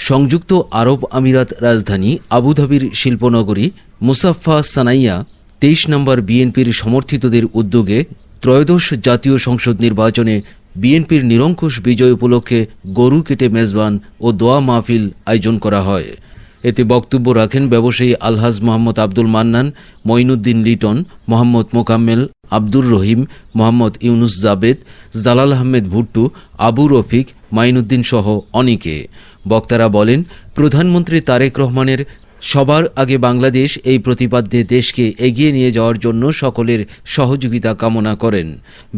সংযুক্ত আরব আমিরাত রাজধানী আবুধাবির শিল্পনগরী মুসাফফা সানাইয়া ২৩ নম্বর বিএনপির সমর্থিতদের উদ্যোগে ত্রয়োদশ জাতীয় সংসদ নির্বাচনে বিএনপির নিরঙ্কুশ বিজয় উপলক্ষে গরু কেটে মেজবান ও দোয়া মাহফিল আয়োজন করা হয়। এতে বক্তব্য রাখেন ব্যবসায়ী আলহাজ মোহাম্মদ আব্দুল মান্নান, মঈনুদ্দিন লিটন, মোহাম্মদ মোকাম্মেল, আব্দুর রহিম, মোহাম্মদ ইউনুস জাবেদ, জালাল আহমেদ ভুট্টু, আবু রফিক, মাইনুদ্দিন সহ অনেকে। বক্তারা বলেন, প্রধানমন্ত্রী তারেক রহমানের সবার আগে বাংলাদেশ এই প্রতিপাদ্যে দেশকে এগিয়ে নিয়ে যাওয়ার জন্য সকলের সহযোগিতা কামনা করেন।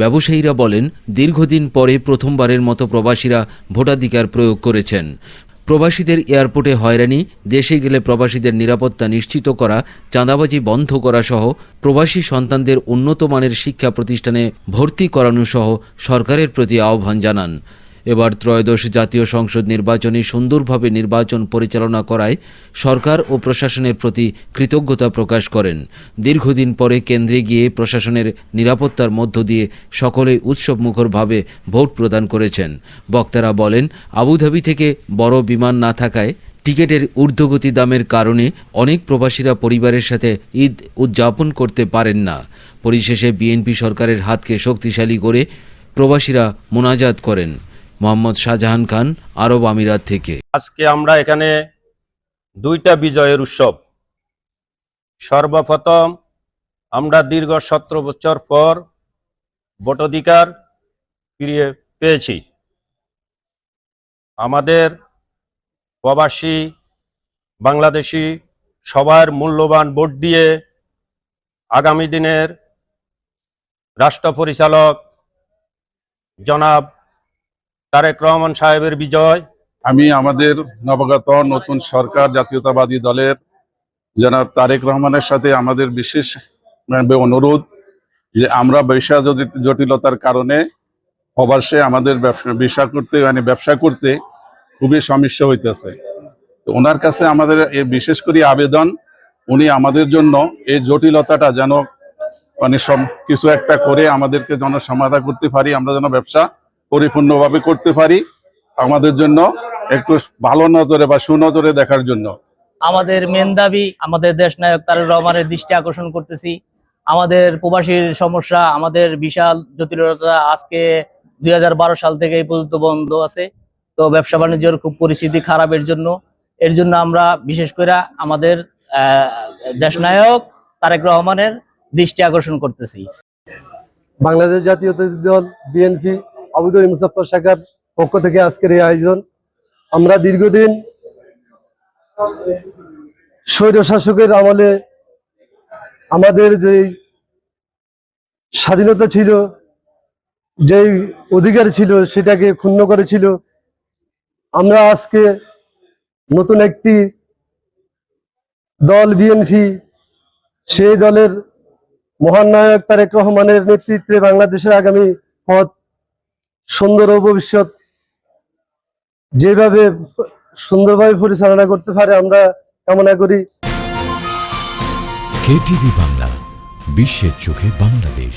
ব্যবসায়ীরা বলেন, দীর্ঘদিন পরে প্রথমবারের মতো প্রবাসীরা ভোটাধিকার প্রয়োগ করেছেন। প্রবাসীদের এয়ারপোর্টে হয়রানি, দেশে গেলে প্রবাসীদের নিরাপত্তা নিশ্চিত করা, চাঁদাবাজি বন্ধ করা সহ প্রবাসী সন্তানদের উন্নত মানের শিক্ষা প্রতিষ্ঠানে ভর্তি করানো সহ সরকারের প্রতি আহ্বান জানান। এবার ত্রয়োদশ জাতীয় সংসদ নির্বাচনে সুন্দরভাবে নির্বাচন পরিচালনা করায় সরকার ও প্রশাসনের প্রতি কৃতজ্ঞতা প্রকাশ করেন। দীর্ঘদিন পরে কেন্দ্রে গিয়ে প্রশাসনের নিরাপত্তার মধ্য দিয়ে সকলেই উৎসবমুখরভাবে ভোট প্রদান করেছেন। বক্তারা বলেন, আবুধাবি থেকে বড় বিমান না থাকায় টিকিটের ঊর্ধ্বগতি দামের কারণে অনেক প্রবাসীরা পরিবারের সাথে ঈদ উদযাপন করতে পারেন না। পরিশেষে বিএনপি সরকারের হাতকে শক্তিশালী করে প্রবাসীরা মোনাজাত করেন। মোহাম্মদ শাহজাহান খান, আরব আমিরাত থেকে। আজকে আমরা এখানে দুইটা বিজয়ের উৎসব। সর্বপ্রথম আমরা দীর্ঘ 17 বছর পর ভোটাধিকার ফিরিয়ে পেয়েছি। আমাদের প্রবাসী বাংলাদেশি সবার মূল্যবান ভোট দিয়ে আগামী দিনের রাষ্ট্র পরিচালক জনাব তারেক রহমান সাহেবের বিজয়। আমি আমাদের নবাগত নতুন সরকার জাতীয়তাবাদী দলের জনাব তারেক রহমানের সাথে আমাদের বিশেষ অনুরোধ যে আমরা জটিলতার কারণে প্রবাসে আমাদের ব্যবসা করতে খুবই সমস্যা হইতেছে। তো ওনার কাছে আমাদের বিশেষ করে আবেদন, উনি আমাদের জন্য এই জটিলতাটা যেন সব কিছু একটা করে আমাদেরকে যেন সমাধান করতে পারি, আমরা যেন ব্যবসা পরিপূর্ণভাবে করতে পারি, আমাদের জন্য একটু ভালো নজরে বা সুনজরে দেখার জন্য। আমাদের মেন দাবি, আমাদের দেশ নায়ক তারেক রহমানের দৃষ্টি আকর্ষণ করতেছি। আমাদের প্রবাসীর সমস্যা, আমাদের বিশাল জটিলতা আজকে 2012 সাল থেকে এই পর্যন্ত বন্ধ আছে। তো ব্যবসা বাণিজ্যের খুব পরিস্থিতি খারাপের জন্য, এর জন্য আমরা বিশেষ করে আমাদের দেশ নায়ক তারেক রহমানের দৃষ্টি আকর্ষণ করতেছি। বাংলাদেশ জাতীয়তাবাদী দল বিএনপি আবুধাবি মুসাফফা শাখার পক্ষ থেকে আজকের এই আয়োজন। আমরা দীর্ঘদিন স্বৈর শাসকের আমলে আমাদের যে স্বাধীনতা ছিল, যেই অধিকার ছিল, সেটাকে ক্ষুণ্ণ করেছিল। আমরা আজকে নতুন একটি দল বিএনপি, সেই দলের মহান নায়ক তারেক রহমানের নেতৃত্বে বাংলাদেশের আগামী পথ সুন্দর ও ভবিষ্যৎ যেভাবে সুন্দরভাবে পরিচালনা করতে পারে আমরা কামনা করি। কেটিভি বাংলা, বিশ্বের চোখে বাংলাদেশ।